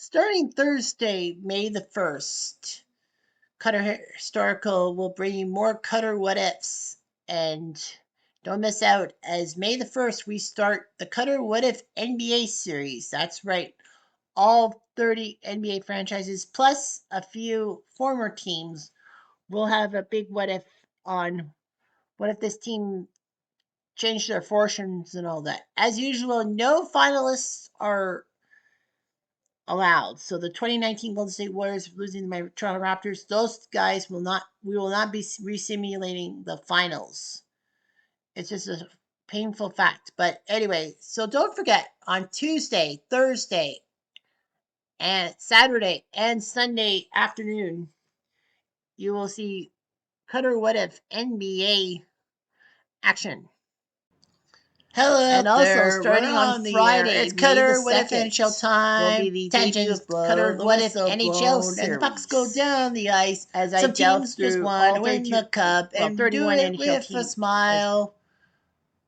Starting Thursday, May the 1st, Cutter Historical will bring you more Cutter What Ifs. And don't miss out, as May the 1st, we start the Cutter What If NBA series. That's right. All 30 NBA franchises, plus a few former teams, will have a big what if on what if this team changed their fortunes and all that. As usual, no finalists are allowed. So the 2019 Golden State Warriors losing to my Toronto Raptors, those guys will not. We will not be resimulating the finals. It's just a painful fact. But anyway, so don't forget on Tuesday, Thursday, and Saturday and Sunday afternoon, you will see Cutter What If NBA action. Hello And out also, there, we're starting on on the air. Friday, It's May the Cutter, What If 2nd, NHL will be time. the debut Tangents of blow, Cutter the What If whistle NHL blown, and the series. pucks go down the ice. As I Some delve teams just through want all to win 32, the cup well, and do 31 it NHL with a teams, as smile.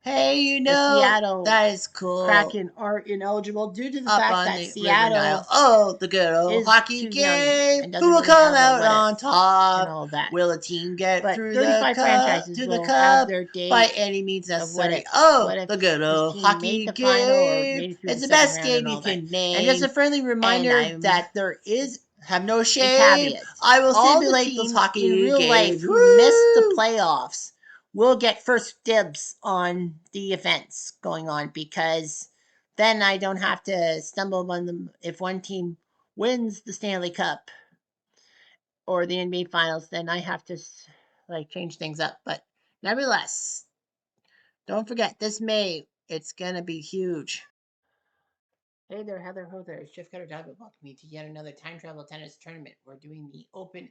Hey, you the know, Seattle that is cool. Kraken are ineligible due to the Up fact on that the River Nile. Seattle Oh, the good old is hockey too young game. and Who doesn't will really come have a out what if on and top? all that. Will a team get But through the 35 cup franchises to the will have cup their by day any means of what necessary? ifs. Oh, What if the good this old team made hockey the final or game. made it through It's the the second best round and game you all that? can And just a name. friendly And reminder I'm that there is have no a shame. caveat. I will All the simulate those teams in hockey real life games. who missed the Woo! playoffs will get first dibs on the events going on, because then I don't have to stumble on them if one team wins the Stanley Cup or the NBA Finals. Then I have to change things up. But nevertheless, don't forget this May. It's gonna be huge. Hey there, Heather Ho there. It's Jeff Cutter Diamond welcoming you to yet another time travel tennis tournament. We're doing the Open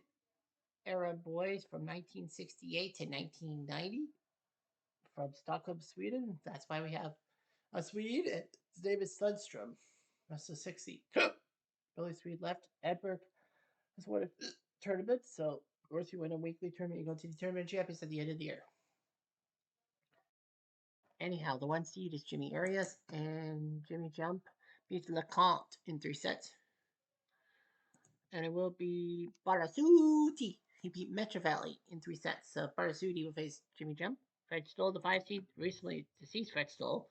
Era boys from 1968 to 1990 from Stockholm, Sweden. That's why we have a Swede. His name is Sundstrom. That's the 6th seed. Billy Swede left. Edberg has won a tournament, so of course you win a weekly tournament. You go to the tournament champions at the end of the year. Anyhow, the 1 seed is Jimmy Arias, and Jimmy Jump beats LeConte in 3 sets. And it will be Barasuti. He beat Metrovalley in 3 sets. So Barasuti will face Jimmy Jump. Fred Stoll, the 5 seed, recently deceased Fred Stoll,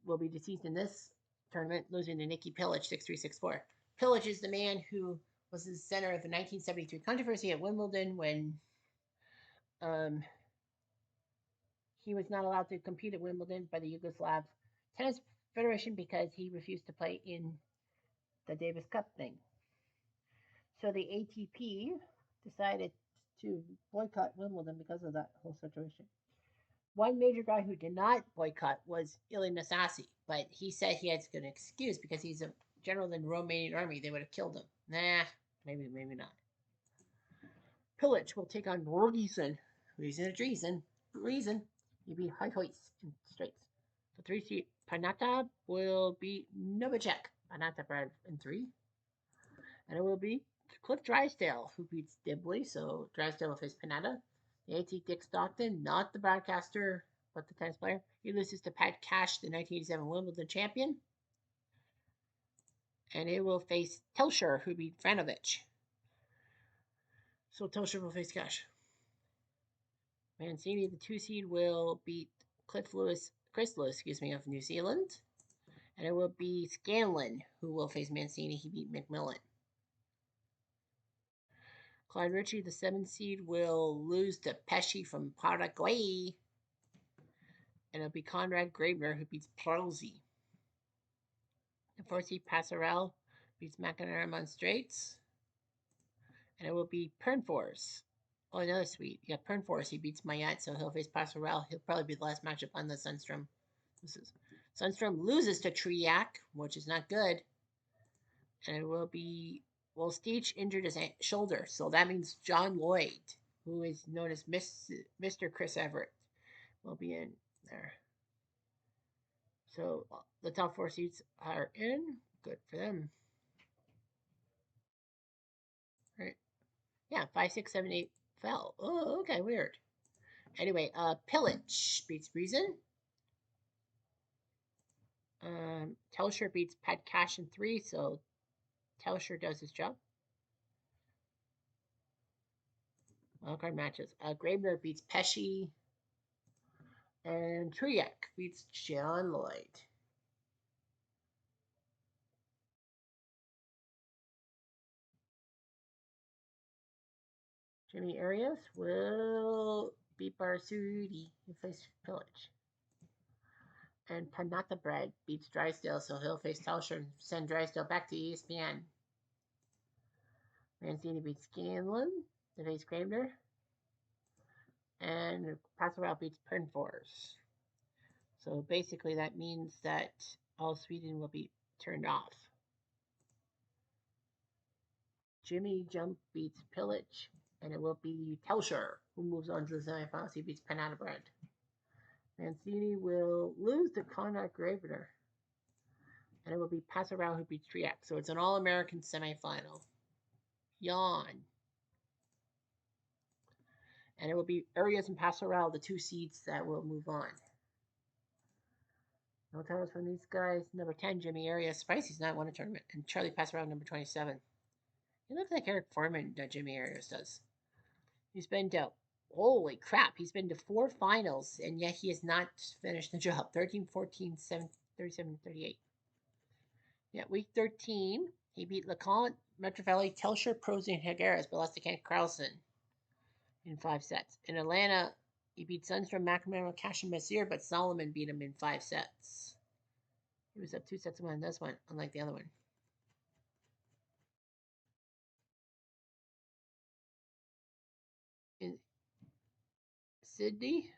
will be deceased in this tournament, losing to Nikki Pilic 6-3, 6-4. Pilic is the man who was the center of the 1973 controversy at Wimbledon when he was not allowed to compete at Wimbledon by the Yugoslav Tennis Federation because he refused to play in the Davis Cup thing. So the ATP decided to boycott Wimbledon because of that whole situation. One major guy who did not boycott was Ilie Nastase, but he said he had an excuse because he's a general in the Romanian army. They would have killed him. Nah, maybe not. Pilic will take on Borgesen, who's in a reason. He beat High Hoist in straights. The 3 seed Panata will beat Novacek. Panata in 3. And it will be Cliff Drysdale who beats Dibley. So Drysdale will face Panetta. The AT Dick Stockton, not the broadcaster, but the tennis player. He loses to Pat Cash, the 1987 Wimbledon champion. And it will face Telscher, who beat Franovic. So Telscher will face Cash. Mancini, the 2 seed, will beat Chris Lewis, of New Zealand. And it will be Scanlon who will face Mancini. He beat McMillan. Clyde Ritchie, the 7 seed, will lose to Pesci from Paraguay. And it'll be Conrad Grabner who beats Plausi. The 4 seed Passarell beats McInerney on straights. And it will be Pernfors. Oh, another Swede. Yeah, Pernfors. He beats Mayat, so he'll face Passarell. He'll probably be the last matchup on the Sundstrom. Sundstrom loses to Triac, which is not good. And it will be, well, Steech injured his shoulder, so that means John Lloyd, who is known as Mr. Chris Everett, will be in there. So the top 4 seeds are in. Good for them. Right. Yeah, 5, 6, 7, 8 fell. Oh, okay, weird. Anyway, Pilic beats Reason. Telscher beats Pat Cash in 3, so Tauscher does his job. Wildcard matches. Grabner beats Pesci. And Truyak beats John Lloyd. Jimmy Arias will beat Barsudi and face Pillage. And Panata Bread beats Drysdale, so he'll face Tauscher and send Drysdale back to ESPN. Mancini beats Scanlon to face Grabner. And Passerelle beats Pernfors. So basically that means that all Sweden will be turned off. Jimmy Jump beats Pillage, and it will be Tauscher who moves on to the semifinals. He beats Panata Bread. Mancini will lose to Conrad Grabner, and it will be Passerelle who beats Triac. So it's an all-American semifinal. Yawn. And it will be Arias and Passerelle, the 2 seeds that will move on. No titles from these guys. Number 10, Jimmy Arias. Surprised he's not won a tournament. And Charlie Passerelle, number 27. He looks like Eric Foreman, Jimmy Arias does. He's been to, holy crap, he's been to 4 finals, and yet he has not finished the job. 13, 14, 7, 37, 38. Yeah, week 13, he beat LeConte, Metrovelli, Tauscher, Prosy, and Higueras, but lost to Kent Carlson in 5 sets. In Atlanta, he beat Sundstrom, McNamara, Cash, and Messier, but Solomon beat him in 5 sets. He was up 2 sets to 1 in this one, unlike the other one. In Sydney,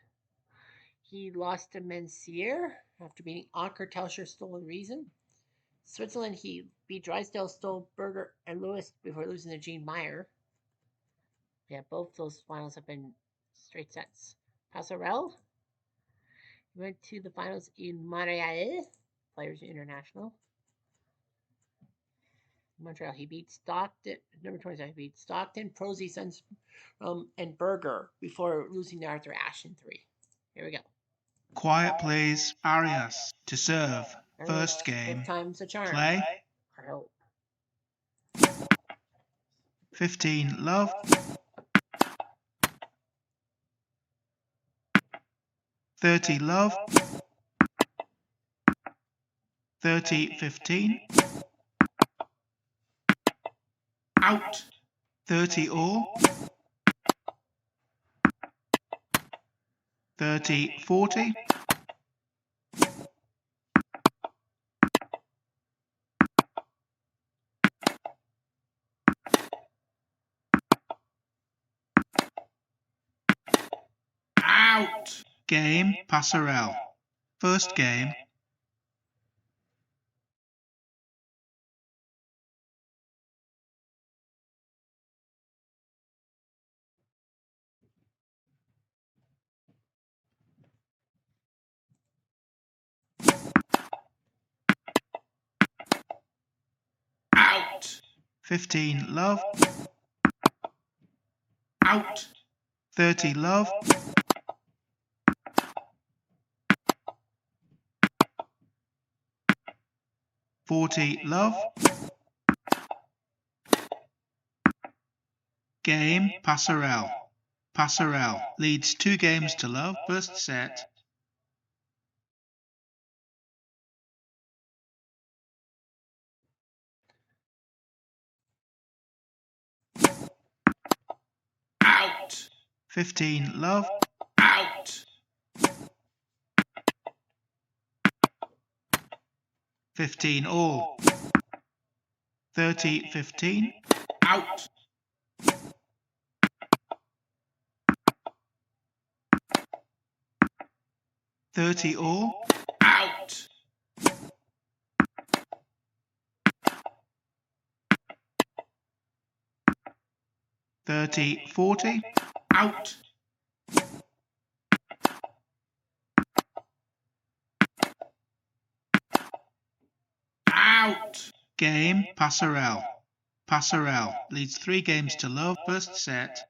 he lost to Mencier after beating Anker, Tauscher, Stolen Reason. Switzerland, he beat Drysdale, Stolberger, and Lewis before losing to Gene Meyer. Yeah, both those finals have been straight sets. Passerelle went to the finals in Montreal, Players International. Montreal, he beat Stockton, number 27, he beat Stockton, Prosy, and Berger before losing to Arthur Ashe in 3. Here we go. Quiet please. Arias to serve. First game. Fifth time's a charm. Play. I hope. 15 love. 30 love. 30 15. Out. 30 all. 30 40. Out. Game Passerelle. First game. Out. 15 love. Out. 30 love. 40 love. Game Passerelle. Passerelle leads 2 games to love. First set. Out. 15 love. Out. 15 all. 30 15. Out. 30 all. Out. 30 40. Out. Out. Game Passerelle. Passerelle leads 3 games to love. First set.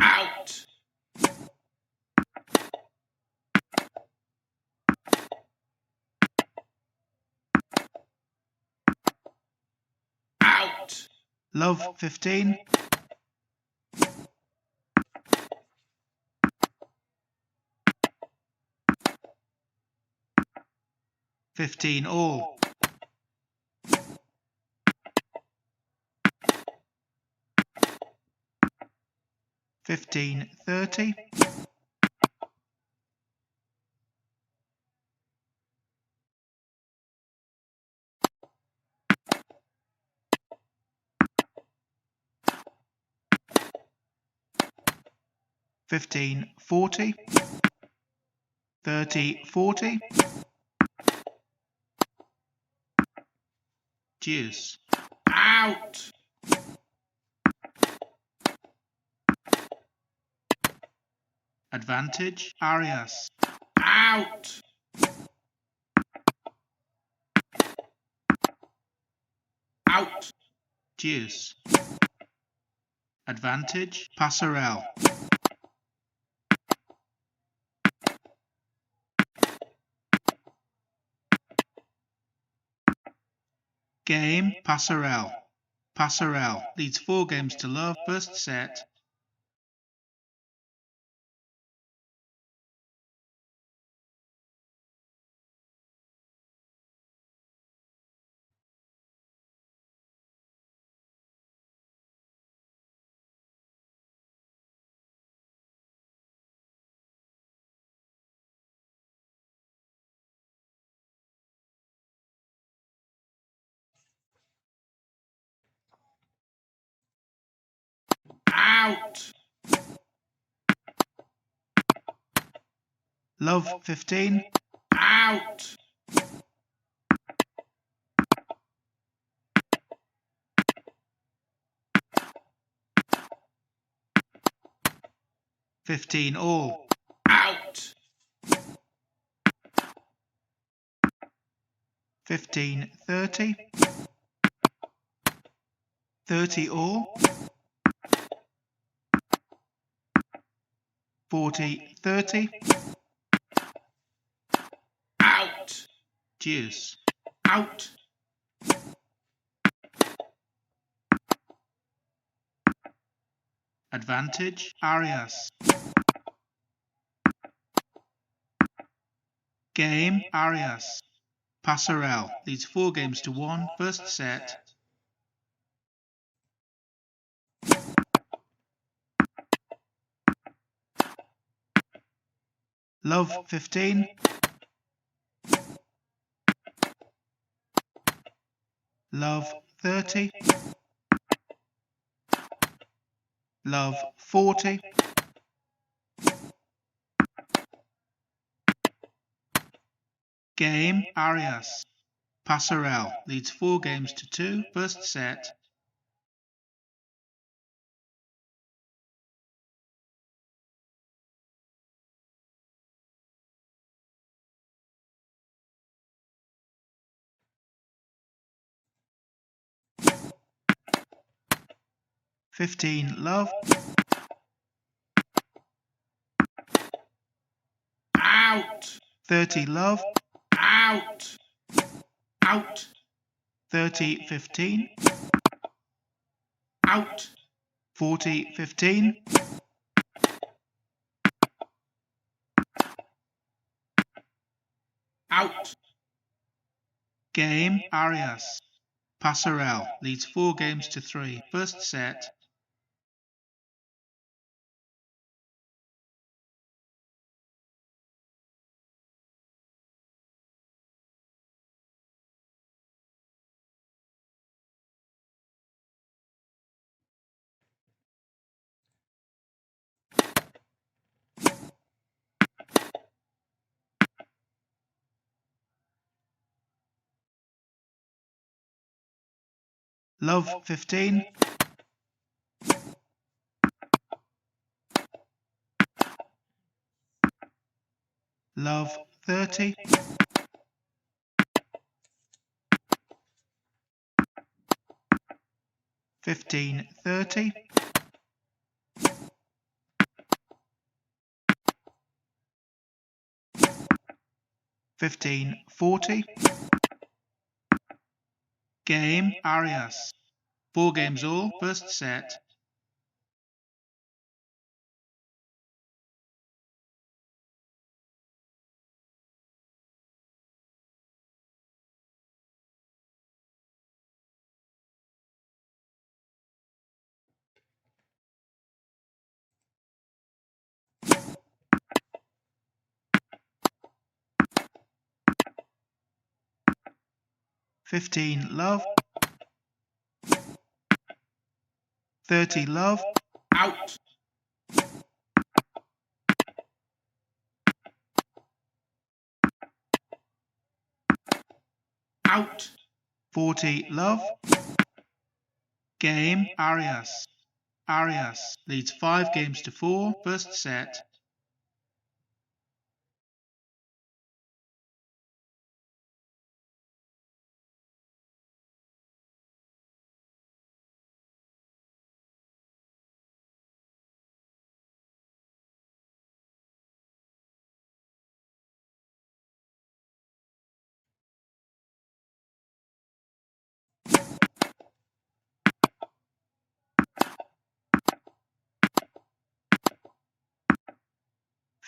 Out. Love 15. Fifteen all. 15-30. 15-40. 30-40. Deuce. Out! Advantage, Arias. Out! Out! Deuce. Advantage, Passerelle. Game, Passerelle. Passerelle leads 4 games to love, first set. Out! Love 15. Out! Fifteen all. Out! 15-30. 30 all. 40-30. Out! Deuce. Out! Advantage, Arias. Game, Arias. Passerelle leads 4 games to 1, first set. Love 15. Love 30. Love 40. Game, Arias. Passerelle leads 4 games to 2, first set. Love. Out! 30 love. Out! Out! 30-15. Out! 40-15. Out! Game, Arias. Passerelle leads 4 games to 3, first set. Love 15. Love 30. 15-30. 15-40. Game, Arias. 4 games all, first set. $15 love. $30 love. Out. Out. $40 love. Game Arias. Arias leads 5 games to 4, first set.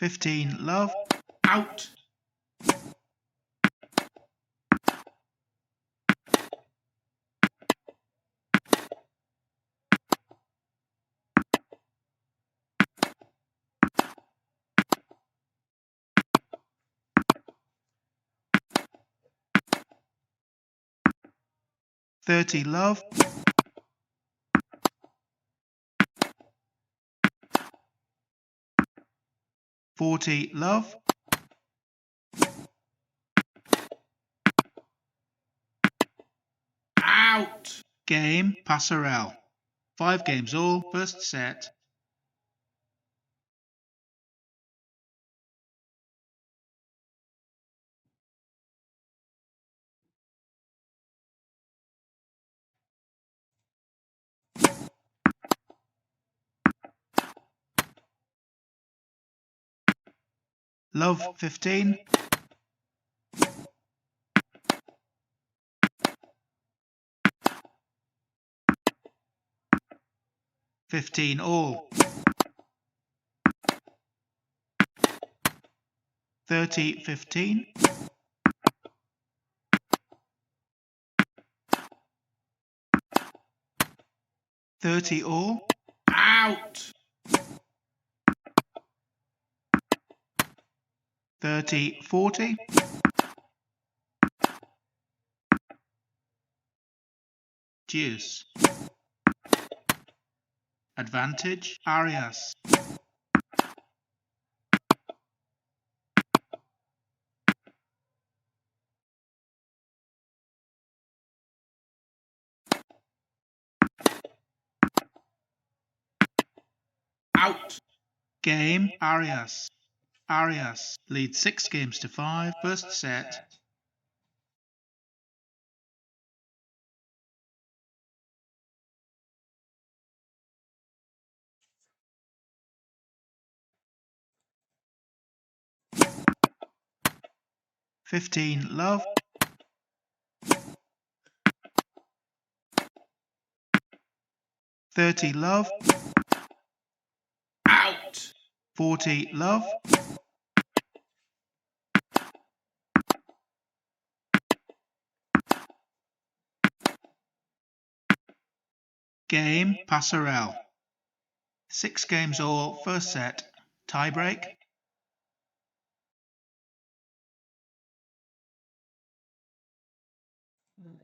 $15 love. Out. $30 love. $40 love. Out. Game Passerelle. 5 games all, first set. Love 15. $15 all. 30 15. $30 all. Out. 30 40. Deuce. Advantage Arias. Out. Game Arias. Arias leads 6 games to 5, first set. $15 love. $30 love. Out. $40 love. Game Passerelle. 6 games all, first set. Tiebreak.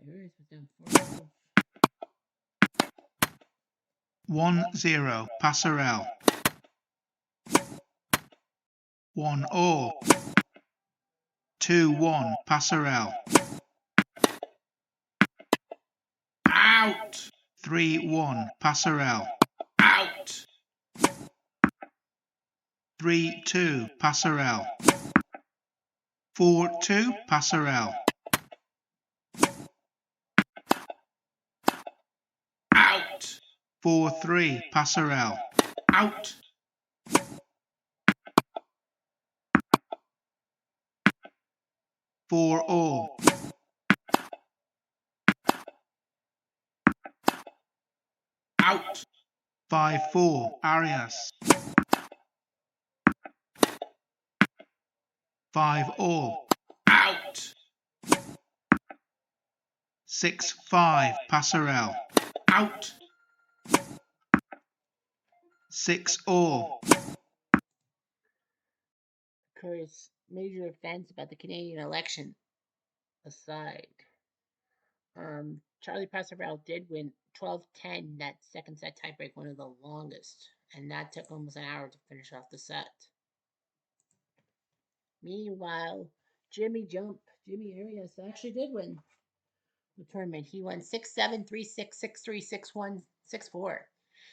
Arias was down 1-0 Passerelle. 1 all. 2-1 Passerelle. Out. 3-1 Passerelle. Out. 3-2 Passerelle. 4-2 Passerelle. Out. 4-3 Passerelle. Out. 4 all. out, 5-4, Arias. 5-all. out, 6-5, Passerelle. out, 6-all. Of course, major offense about the Canadian election aside. Charlie Passerelle did win 12-10 that second set tiebreak, one of the longest, and that took almost an hour to finish off the set. Meanwhile, Jimmy Arias actually did win the tournament. He won 6-7, 3-6, 6-3, 6-1, 6-4.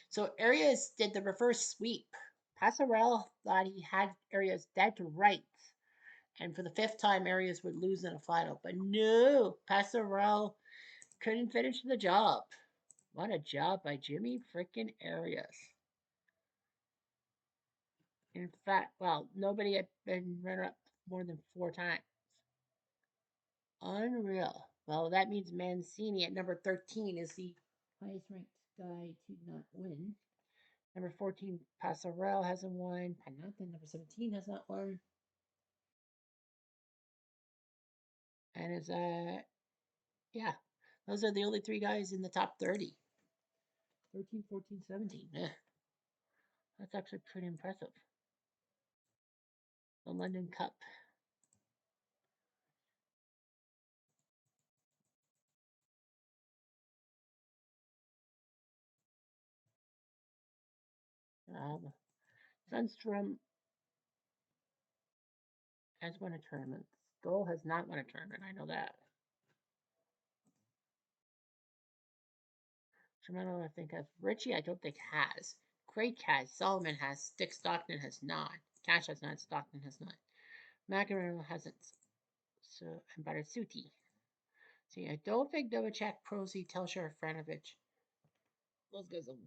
So Arias did the reverse sweep. Passerelle thought he had Arias dead to rights, and for the fifth time, Arias would lose in a final. But no, Passerelle couldn't finish the job. What a job by Jimmy freaking Arias. In fact, well, nobody had been runner-up more than 4 times. Unreal. Well, that means Mancini at number 13 is the highest ranked guy to not win. Number 14, Passerelle hasn't won. Panathinaikos, number 17, has not won. And is yeah, those are the only 3 guys in the top 30. 13, 14, 17. That's actually pretty impressive. The London Cup. Sundstrom has won a tournament. Stoll has not won a tournament. I know that. Shimano, I think, has. Richie, I don't think, has. Craig has. Solomon has. Dick Stockton has not. Cash has not. Stockton has not. McEnroe hasn't. So, and Barasuti. See, I don't think Novacek, Prosy, Telsher, Franovich. Those guys have.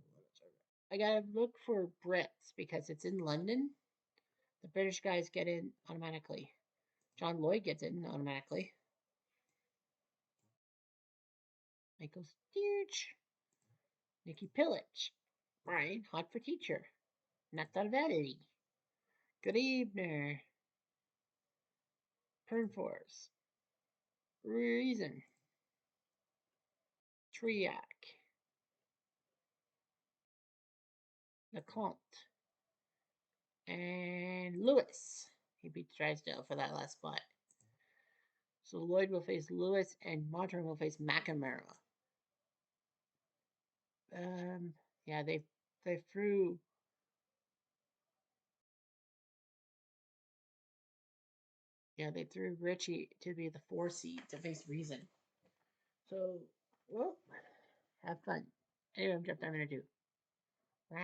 I gotta look for Brits because it's in London. The British guys get in automatically. John Lloyd gets in automatically. Michael Sturge. Nikki Pillage. Brian, hot for teacher. Natalvelli. Good evening. Pernforce. Reason. Triac. LeConte. And Lewis. He beat Drysdale for that last spot. So Lloyd will face Lewis and Montreux will face McNamara. Yeah, they threw. Yeah, they threw Richie to be the 4 seed to face Reason. So, well, have fun. Anyway, I'm gonna do. Bye.